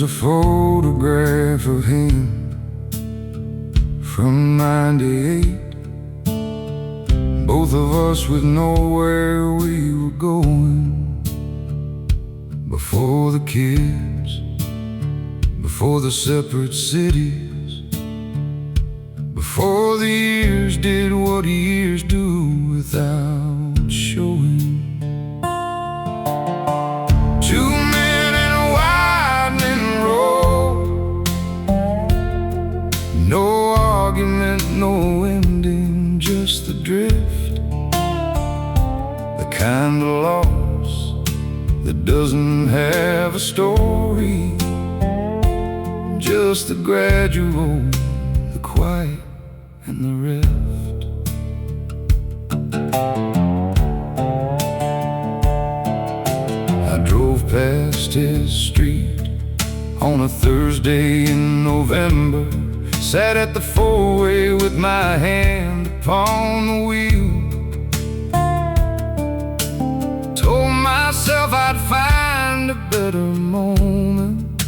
There's a photograph of him from '98. Both of us would know where we were going. Before the kids, before the separate cities, before the years did what years do without showing. Two men in a widening road, no argument, no ending, just the drift, the kind of loss that doesn't have a story, just the gradual, the quiet, and the rift. I drove past his street on a Thursday in November, sat at the four-way with my hand upon the wheel. Told myself I'd find a better moment,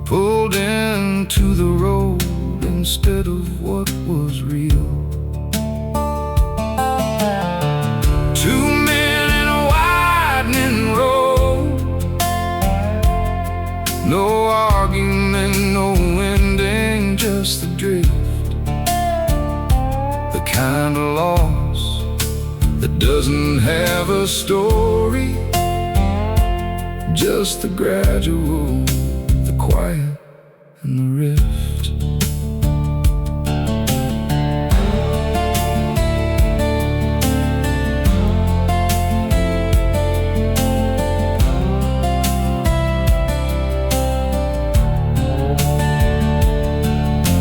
pulled into the road instead of what was real. Two men in a widening road, no argument, no ending, just the drift, the kind of loss that doesn't have a story, just the gradual, the quiet, and the rift.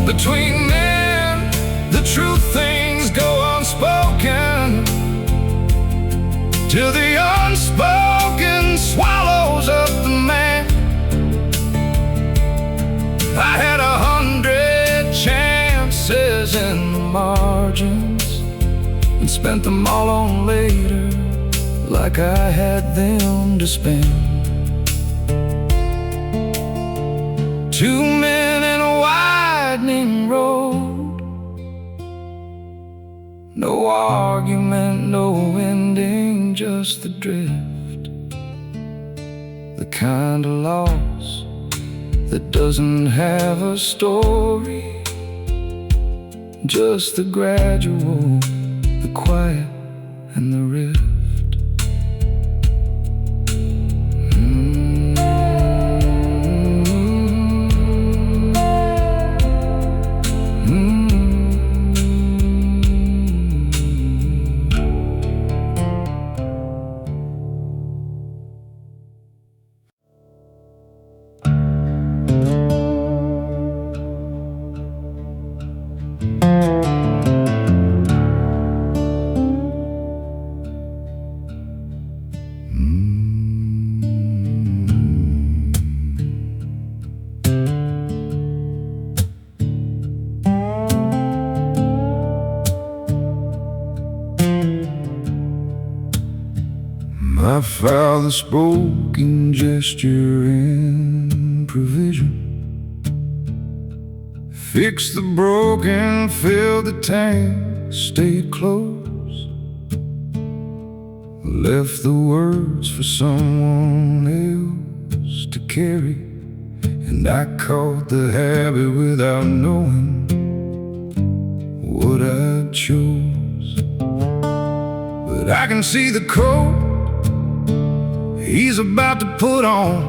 Between men, the truth things go unspoken, till the unspoken swallows up the man. I had 100 chances in the margins and spent them all on later, like I had them to spend. Two men in a widening road, no argument, no ending, just the drift, the kind of loss that doesn't have a story, just the gradual, the quiet, and the rift. My father spoke in gesture and provision, fixed the broken, filled the tank, stayed close, left the words for someone else to carry, and I caught the habit without knowing what I chose. But I can see the coat he's about to put on,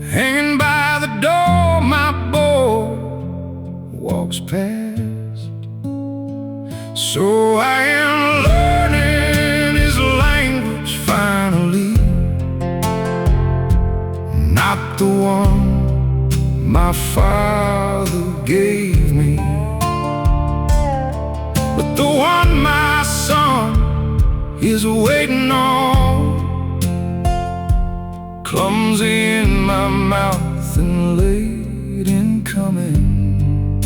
hanging by the door. My boy walks past, so I am learning his language finally, not the one my father gave me, but the one my son is waiting on. Clumsy in my mouth and late in coming,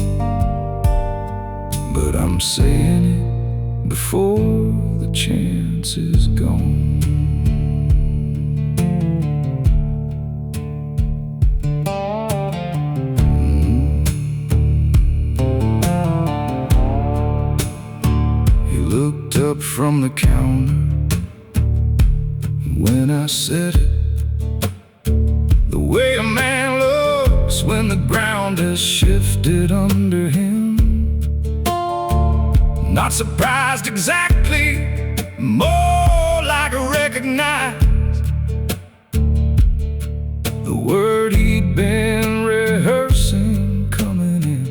but I'm saying it before the chance is gone. from the counter. When I said it, the way a man looks when the ground has shifted under him. Not surprised exactly, more like recognized the word he'd been rehearsing coming in.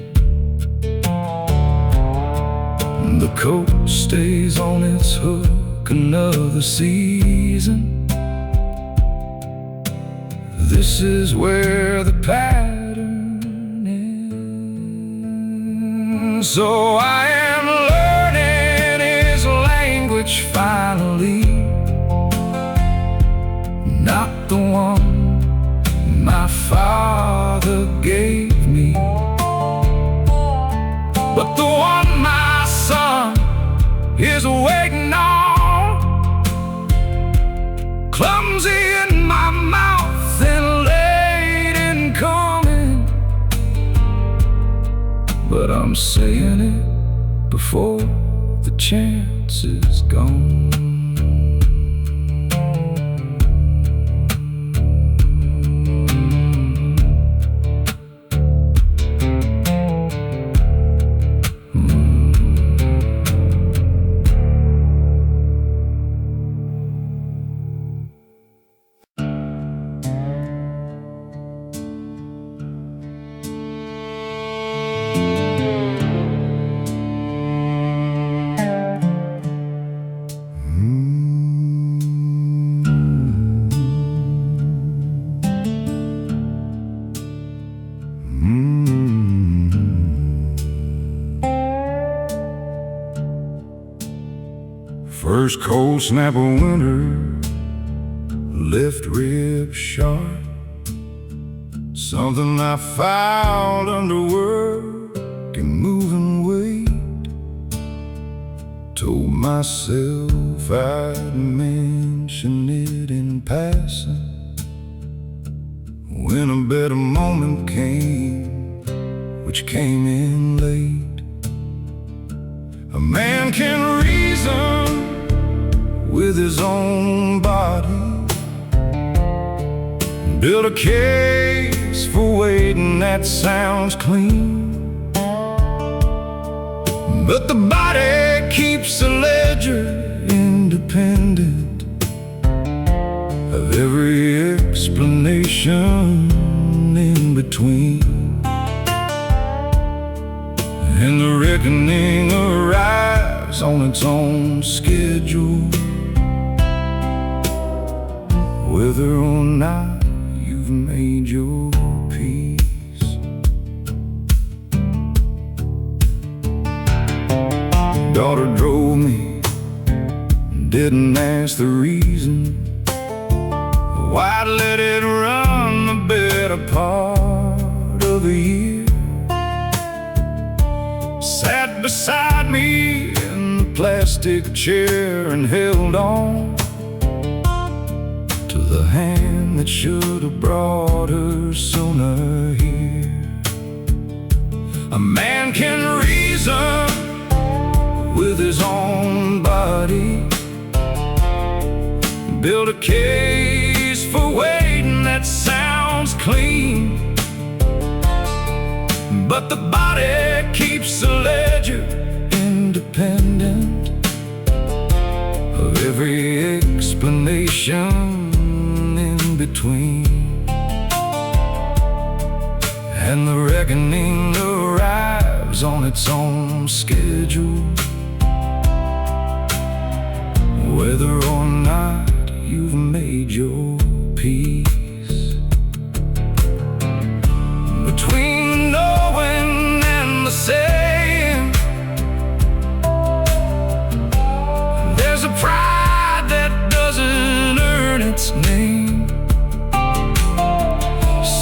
The coat stays on its hook another season. This is where the pattern ends. So I am learning his language finally, not the one my father gave me, but the one my son is waiting on. Clumsy in my mouth and late in coming, but I'm saying it before the chance is gone. First cold snap of winter, left rib sharp. Something I found under work and moving weight. Told myself I'd mention it in passing when a better moment came, which came in late. A man can reason with his own body, build a case for waiting that sounds clean, but the body keeps a ledger independent of every explanation in between. And the reckoning arrives on its own schedule, whether or not you've made your peace. Daughter drove me, didn't ask the reason why I'd let it run the better part of a year. Sat beside me in the plastic chair and held on to the hand that should have brought her sooner here. A man can reason with his own body, build a case for waiting that sounds clean, but the body keeps a ledger independent of every explanation in between. And the reckoning arrives on its own schedule, whether or not you've made your peace. Between the knowing and the saying, there's a pride that doesn't earn its name.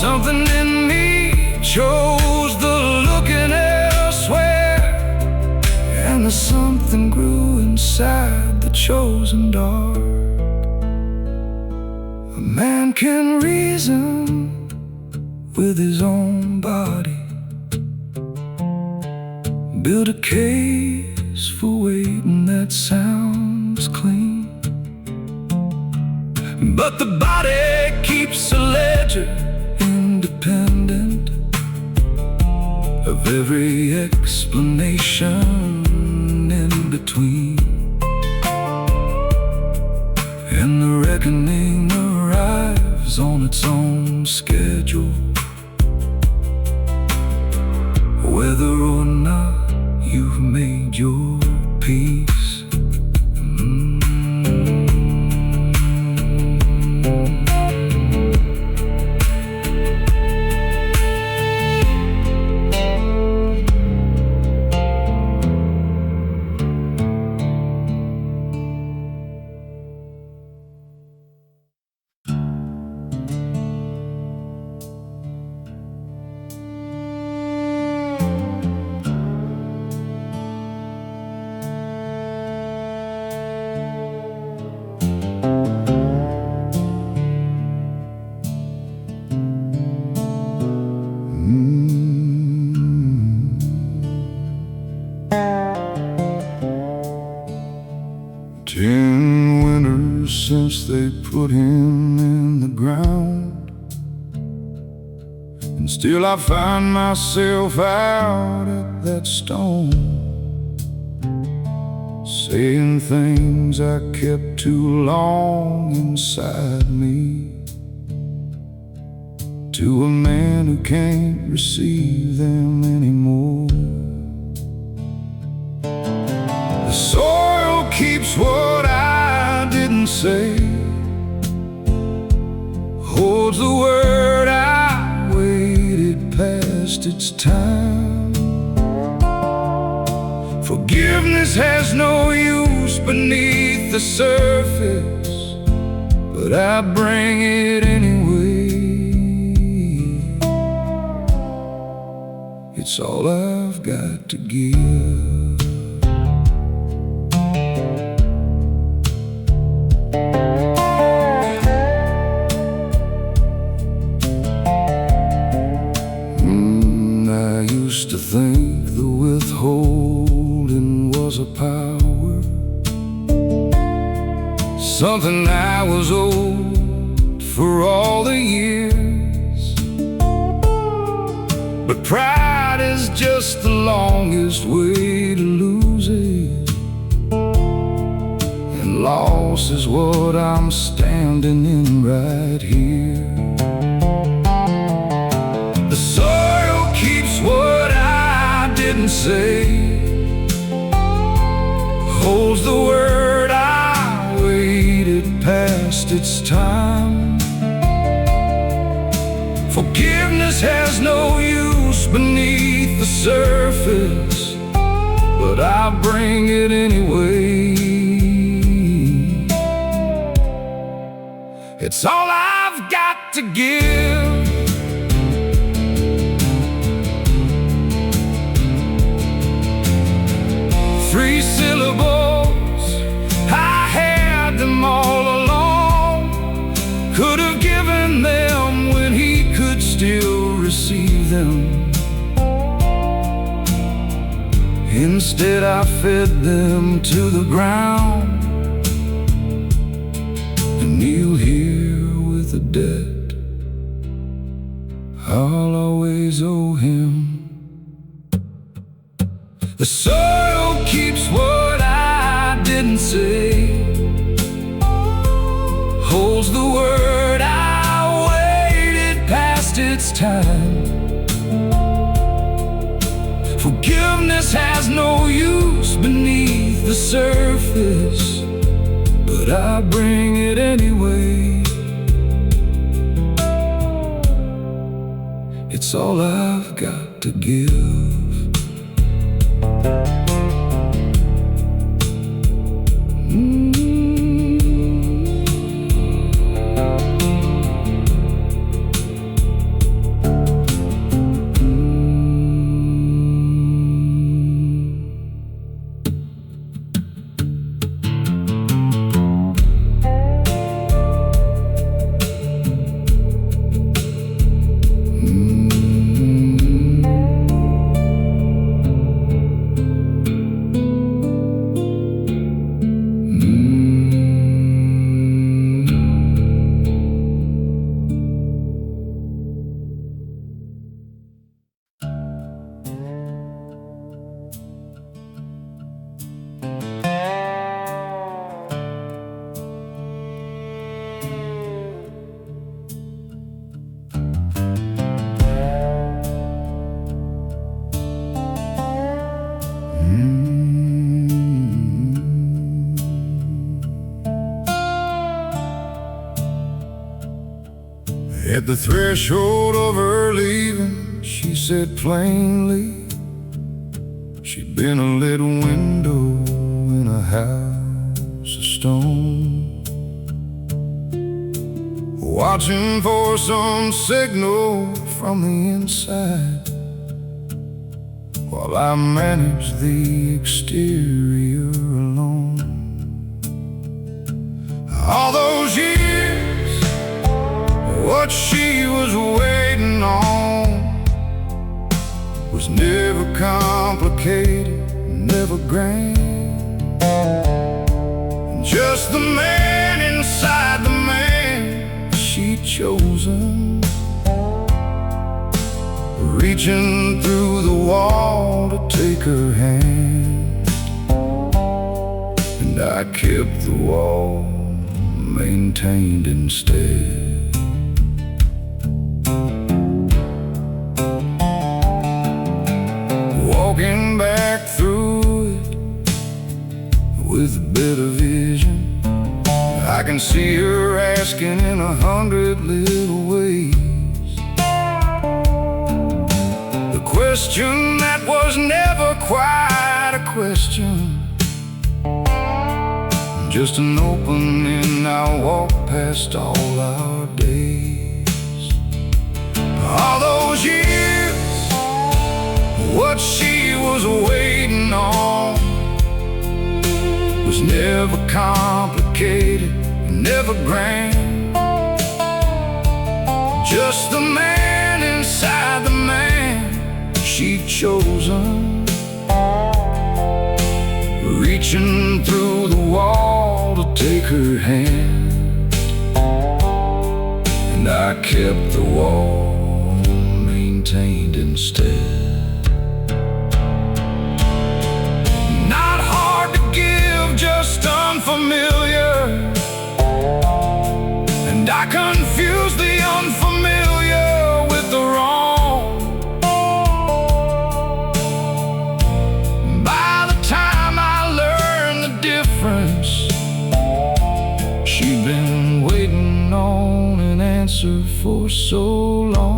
Something in me chose the looking elsewhere, and the something grew inside the chosen dark. A man can reason with his own body, build a case for waiting that sound comes clean, but the body keeps a ledger independent of every explanation in between. And the reckoning arrives on its own schedule, whether or not you've made your peace. Since they put him in the ground, and still I find myself out at that stone, saying things I kept too long inside me, to a man who can't receive them anymore. The soil keeps what I didn't say, holds the word I waited past its time. Forgiveness has no use beneath the surface, but I bring it anyway. It's all I've got to give. I used to think the withholding was a power, something I was owed for all the years. But pride is just the longest way to lose it, and loss is what I'm standing in right here. The soil keeps what I didn't say, holds the word I waited past its time. Forgiveness has no use beneath the surface, but I bring it anyway. It's all I've got to give. 3 syllables, I had them all along. Could have given them when he could still receive them. Instead I fed them to the ground, and kneel here with a debt I'll always owe him. The soil keeps what I didn't say, holds the word I waited past its time. Forgiveness has no use beneath the surface, but I bring it anyway. It's all I've got to give. At the threshold of her leaving, she said plainly, she'd been a little window in a house of stone, watching for some signal from the inside, while I managed the exterior alone. All those years, what she was waiting on was never complicated, never grand. Just the man inside the man she'd chosen, reaching through the wall to take her hand. And I kept the wall maintained instead. Walking back through it with a bit of vision, I can see her asking in 100 little ways the question that was never quite a question, just an opening I walk past all our days. All those years, what she was waiting on was never complicated, never grand. Just the man inside the man she'd chosen, reaching through the wall to take her hand. And I kept the wall maintained instead. Not hard to give, just unfamiliar, and I confused the unfamiliar with the wrong. By the time I learned the difference, she'd been waiting on an answer for so long.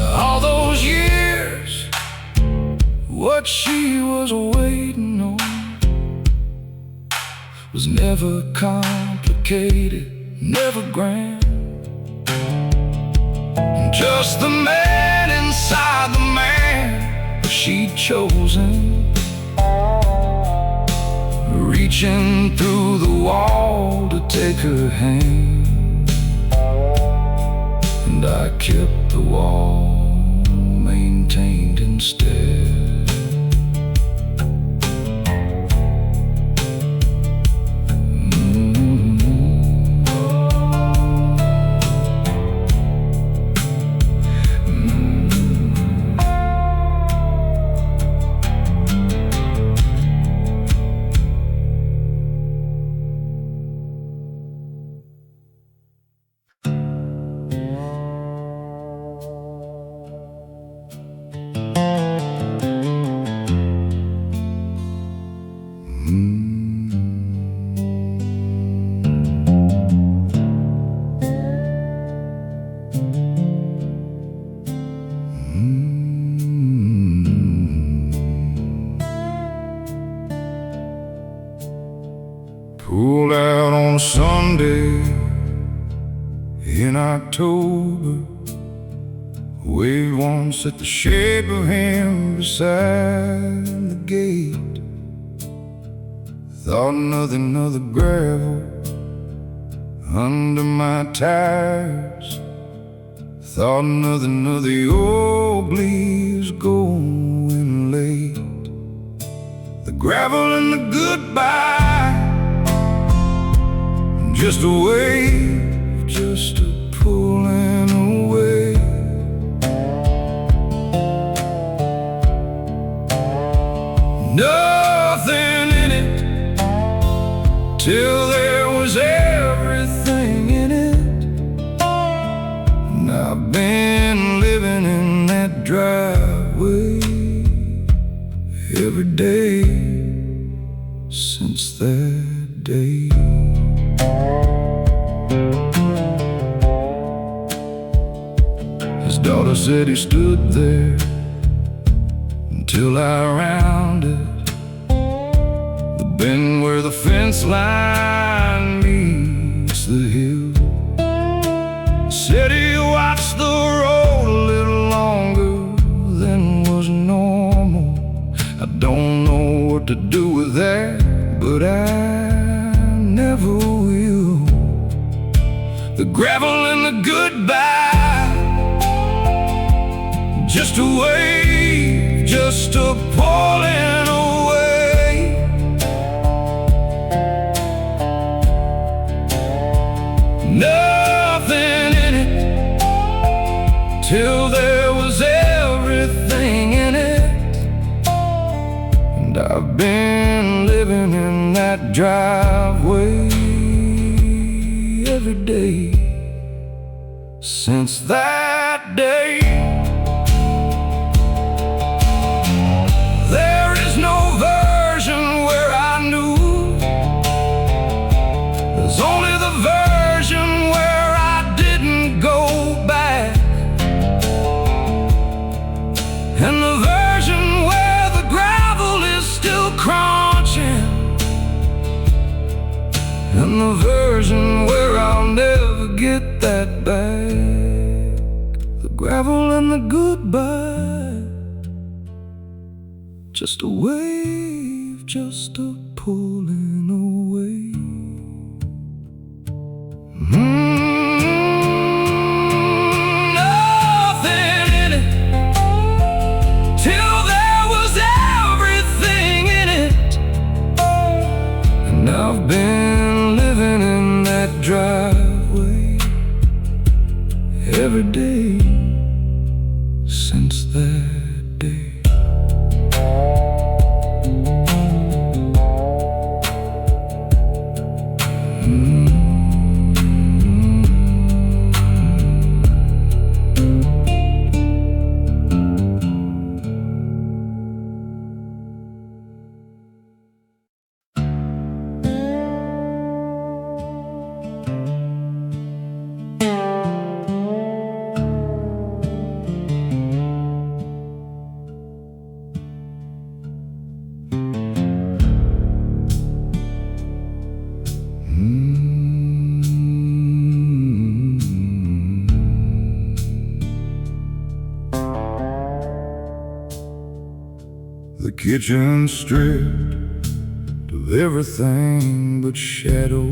All those years, what she was waiting on was never complicated, never grand. Just the man inside the man she'd chosen, reaching through the wall to take her hand. And I kept the wall maintained instead. Pulled out on a Sunday in October, waved once at the shape of him beside the gate. Thought nothing of the gravel under my tires, thought nothing of the old leaves going late. The gravel and the goodbye, just a wave, just a pulling away. Nothing in it till there was everything in it. And I've been living in that driveway every day since that day. said he stood there until I rounded the bend where the fence line meets the hill. Said he watched the road a little longer than was normal. I don't know what to do with that, but I never will. The gravel and the goodbye, just a wave, just a pulling away. Nothing in it till there was everything in it. And I've been living in that driveway every day since that day. There is no version where I knew. There's only the version where I didn't go back, and the version where the gravel is still crunching, and the version where I'll never get that back. The gravel and the goodbye, just a wave, just a pulling away. Nothing in it till there was everything in it. And I've been living in that driveway every day since that day. The kitchen stripped of everything but shadow.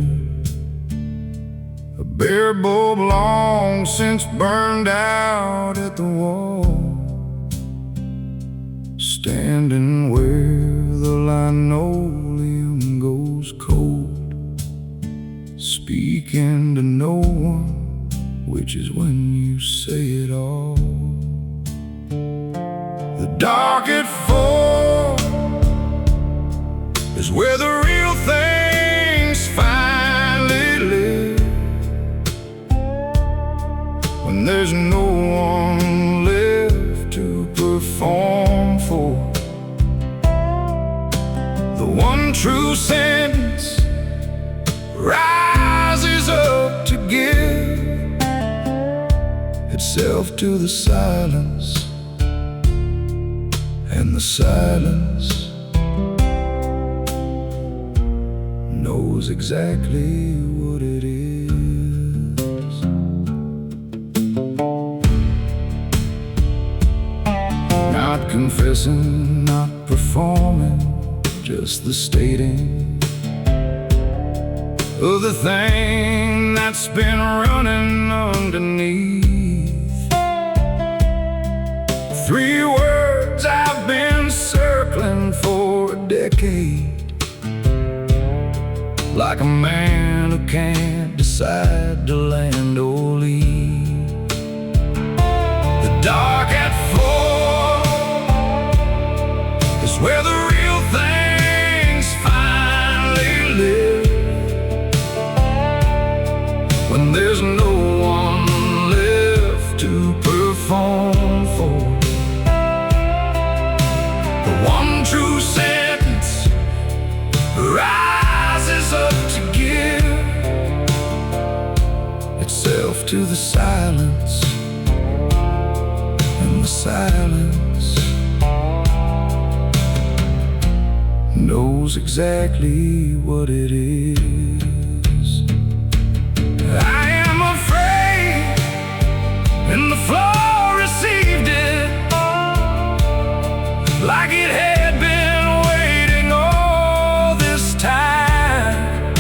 A bare bulb long since burned out at the wall, standing where the linoleum goes cold, speaking to no one, which is when you say it all. The dark at 4 is where the real things finally live, when there's no one left to perform for. The one true sentence rises up to give itself to the silence, and the silence knows exactly what it is. Not confessing, not performing, just the stating of the thing that's been running underneath. 3 words I've been circling for a decade, like a man who can't decide to land or leave. The dark at 4 is where the real things finally live, when there's no one left to perform for. The one true sentence rises up to give itself to the silence, silence knows exactly what it is. I am afraid, and the floor received it like it had been waiting all this time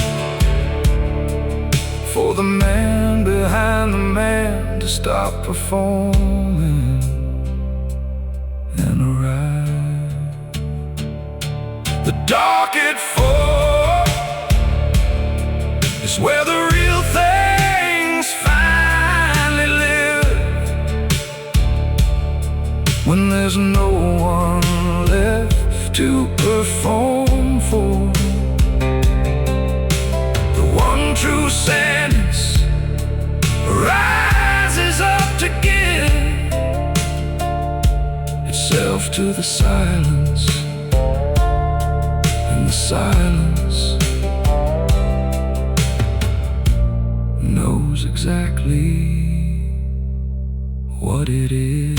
for the man behind the man to stop performing and arrive. The dark at 4 is where the real things finally live, when there's no one left to perform for. The one true sentence rises up to give itself to the silence, and the silence knows exactly what it is.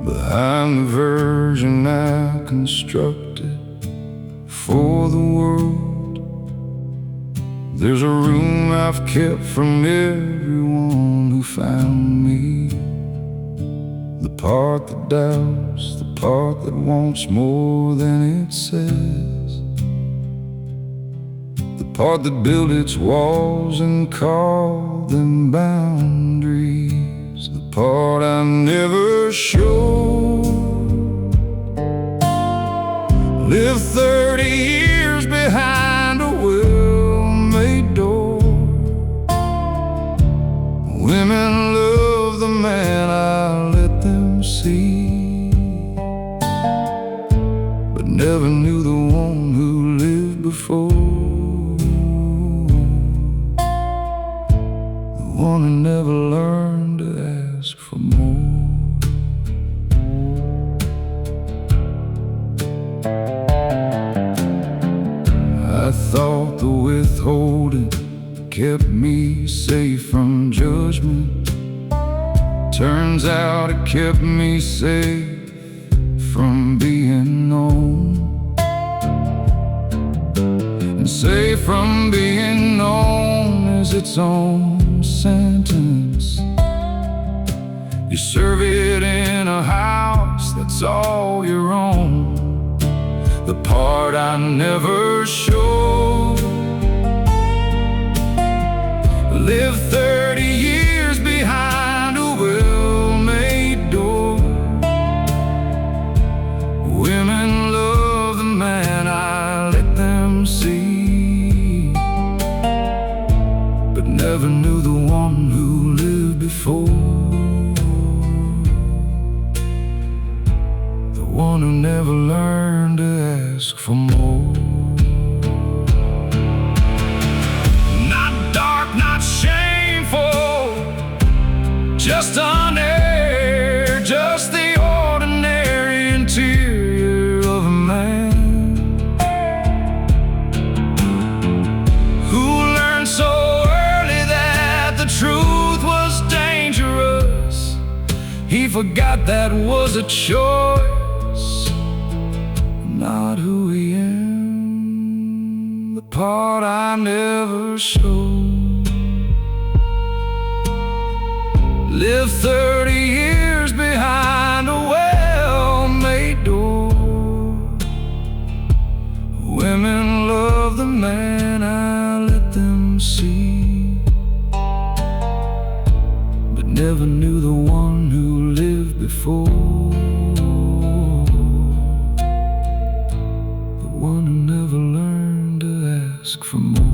Behind the version I constructed for the world, there's a room I've kept from everyone who found me. The part that doubts, the part that wants more than it says, the part that built its walls and called them boundaries, the part I never showed. Lived 30 years behind a well-made door. Women love the man I let them see, but never knew the one who lived before, the one who never learned to ask for more. I thought the withholding kept me safe from judgment. Turns out it kept me safe from being known, and safe from being known is its own sentence. You serve it in a house that's all your own. The part I never showed. Lived 30 years behind a well-made door. Women love the man I let them see, but never knew the one who lived before, the one who never learned to ask for more. Not dark, not shameful, just unaired, just the ordinary interior of a man who learned so early that the truth was dangerous. He forgot that was a choice, not who he am, the part I never showed. Lived 30 years behind a well-made door. Women love the man I let them see, the one who never learned to ask for more.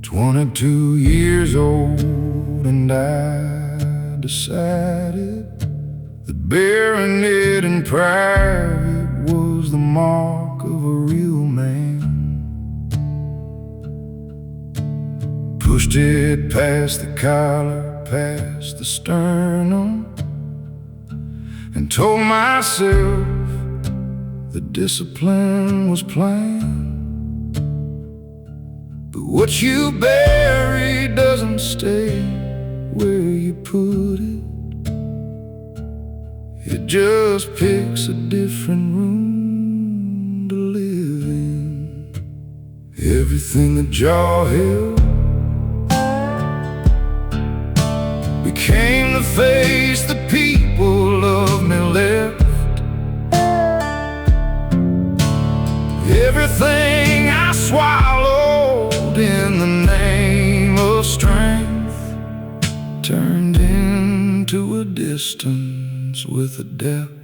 "22 years old, and I decided that bearing it in private was the mark of a real man. Pushed it past the collar, past the sternum, and told myself that discipline was planned. But what you bury doesn't stay where you put it. It just picks a different room to live in. Everything the jaw held became the face the people of me left. Everything I swallowed in the name of strength turned into a distance with a depth.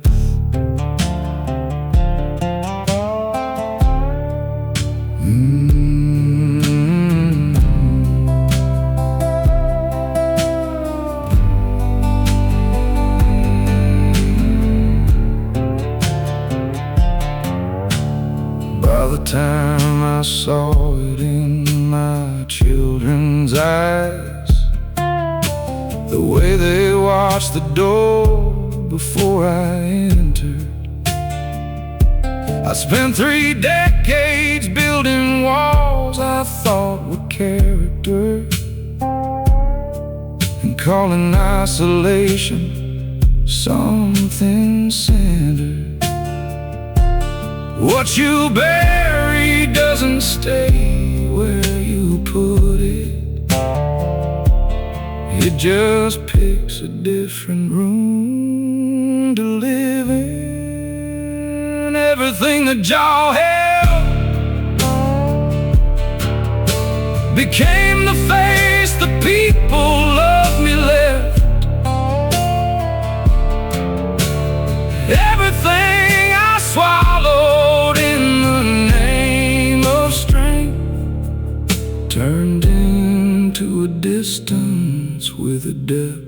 By the time I saw it in my children's eyes, the way they watched the door before I entered, I spent 3 decades building walls I thought were character, and calling isolation something centered. What you bury doesn't stay where you put it. It just picks a different room to live in. Everything the jaw held became the face the people of me left. Everything I swallowed in the name of strength turned into a distance with a depth.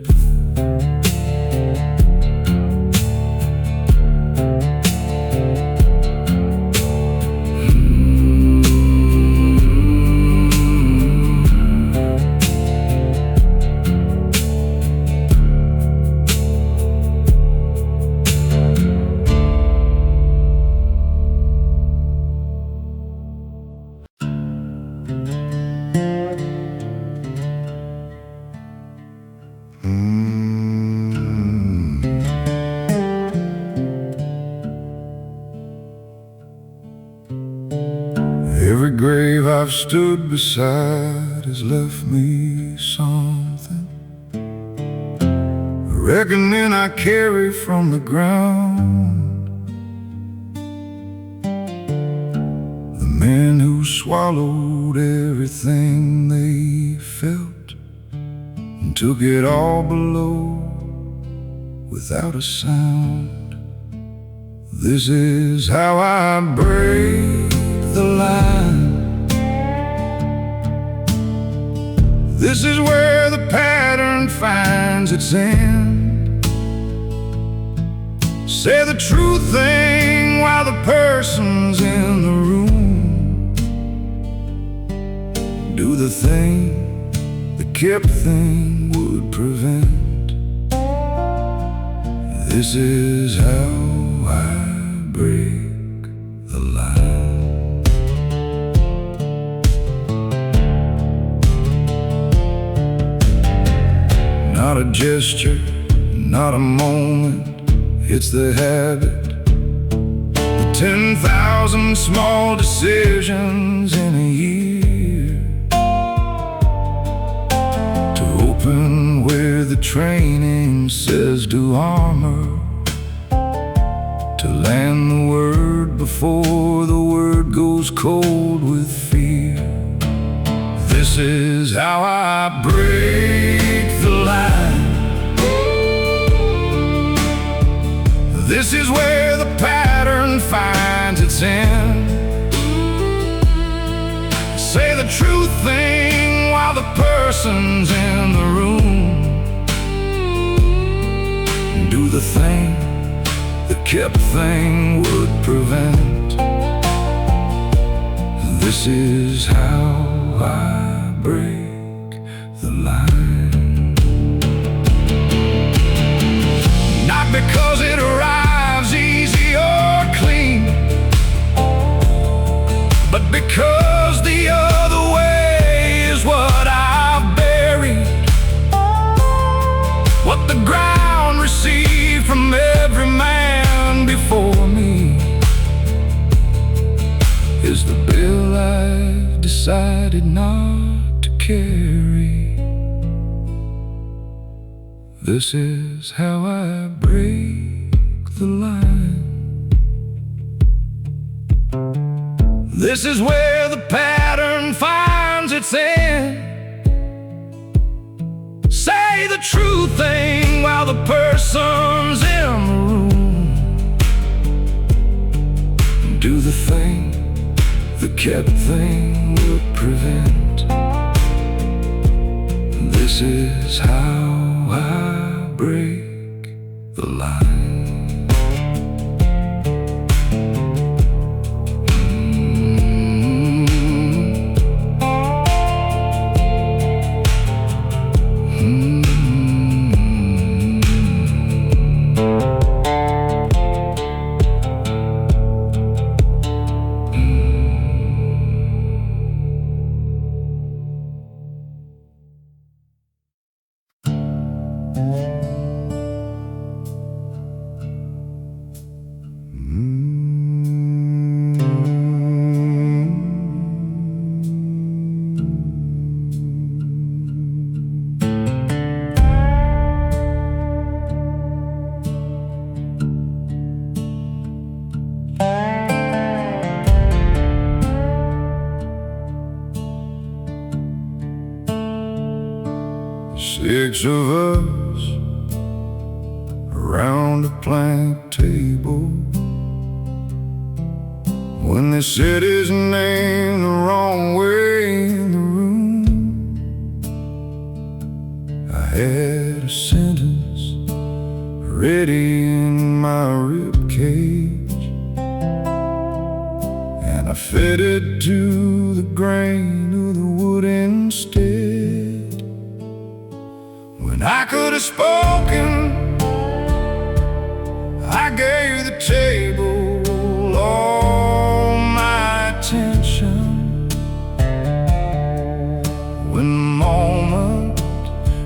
Every grave I've stood beside has left me something, a reckoning I carry from the ground. The men who swallowed everything they felt and took it all below without a sound. This is how I break the line. This is where the pattern finds its end. Say the true thing while the person's in the room. Do the thing the kept thing would prevent. This is how I break the line. Not a gesture, not a moment, it's the habit. The 10,000 small decisions in a year. To open where the training says to armor. To land the word before the word goes cold with fear. This is how I break the line. This is where the pattern finds its end. Say the true thing while the person's in the room. Do the thing the kept thing would prevent. This is how I break the line. Not because it arrives easy or clean, but because the other way is what I've buried. What the ground received from every man before me is the bill I've decided not to carry. This is how I break the line. This is where the pattern finds its end. Say the true thing while the person's in the room. Do the thing the kept thing would prevent. This is how I break the line. Six of us around a plank table. When they said his name the wrong way in the room, I had a sentence ready in my ribcage, and I fed it to the grain of the wood instead. When I could have spoken, I gave the table all my attention. When the moment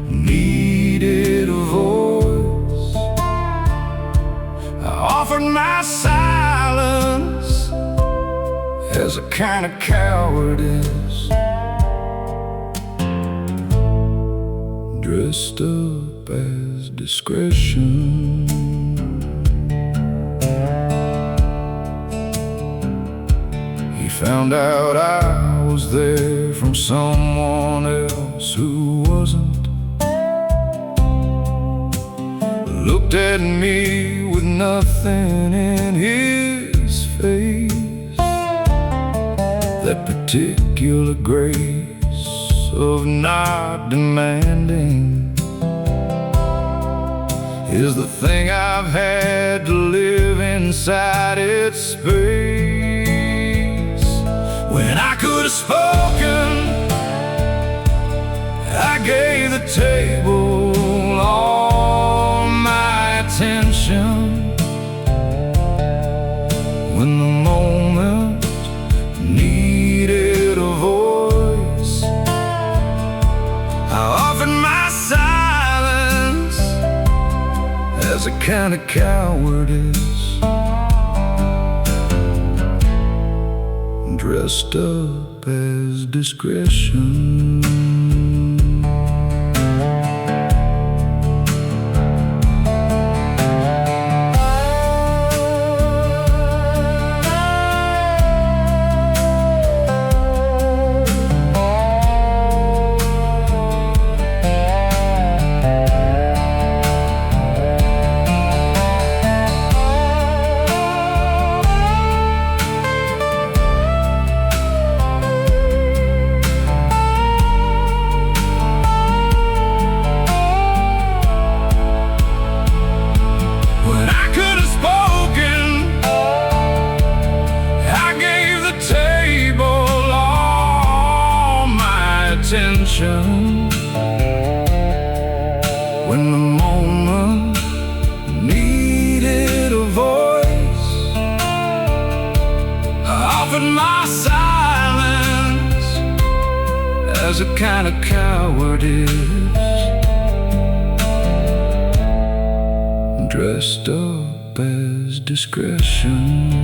needed a voice, I offered my silence as a kind of cowardice, dressed up as discretion. He found out I was there from someone else who wasn't. Looked at me with nothing in his face, that particular grace of not demanding is the thing I've had to live inside its space. When I could have spoken, I gave the table all my attention. as a kind of cowardice, dressed up as discretion. When the moment needed a voice, I offered my silence as a kind of cowardice, dressed up as discretion.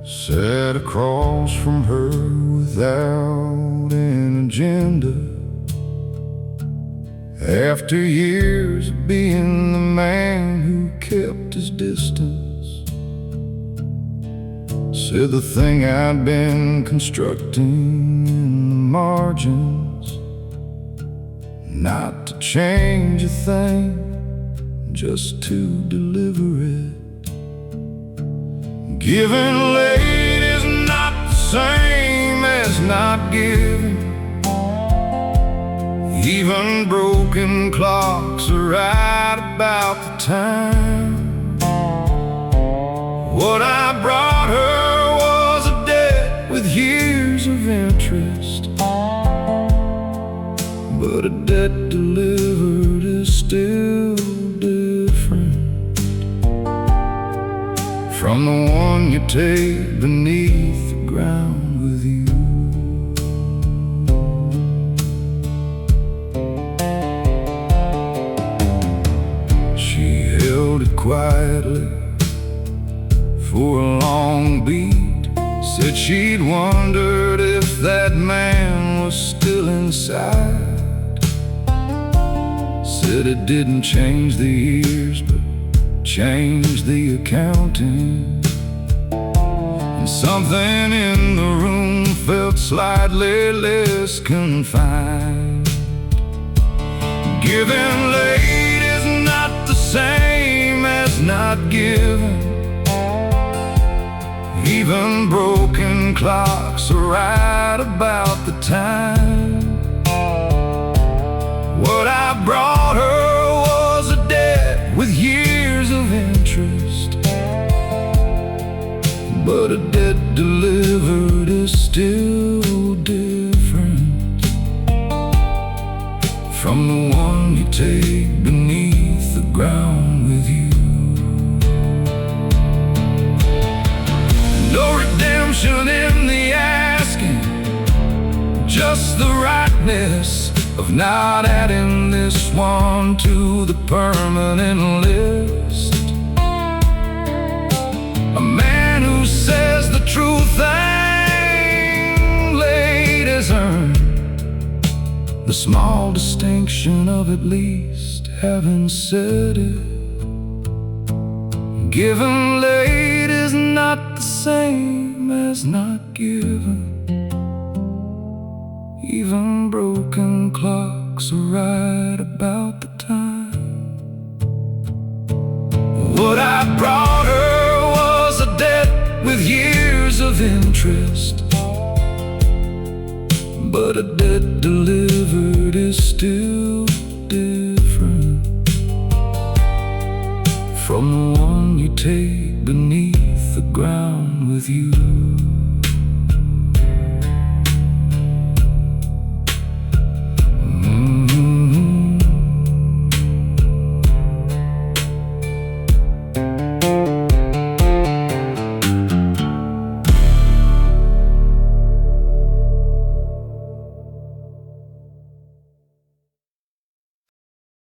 Sat across from her without an agenda, after years of being the man who kept his distance. Said the thing I'd been constructing in the margins, not to change a thing, just to deliver it. Giving late is not the same as not giving. Even broken clocks are right about the time. What I brought her was a debt with years of interest, but a debt delivered is still different from the one you take beneath the ground with you. She held it quietly for a long beat, said she'd wondered if that man was still inside. Said it didn't change the years, but changed the accounting. And something in the room felt slightly less confined. Giving late is not the same as not giving. Even broken clocks are right about the time. What I brought her was a debt with years of interest, but a debt delivered is still different from the one you take beneath the ground with you. No redemption in the asking, just the rightness of not adding this one to the permanent list. A man who says the true thing late is earned, the small distinction of at least having said it. Given late is not the same as not given. Even broken clocks clocks are right about the time. What I brought her was a debt with years of interest, but a debt delivered is still different from the one you take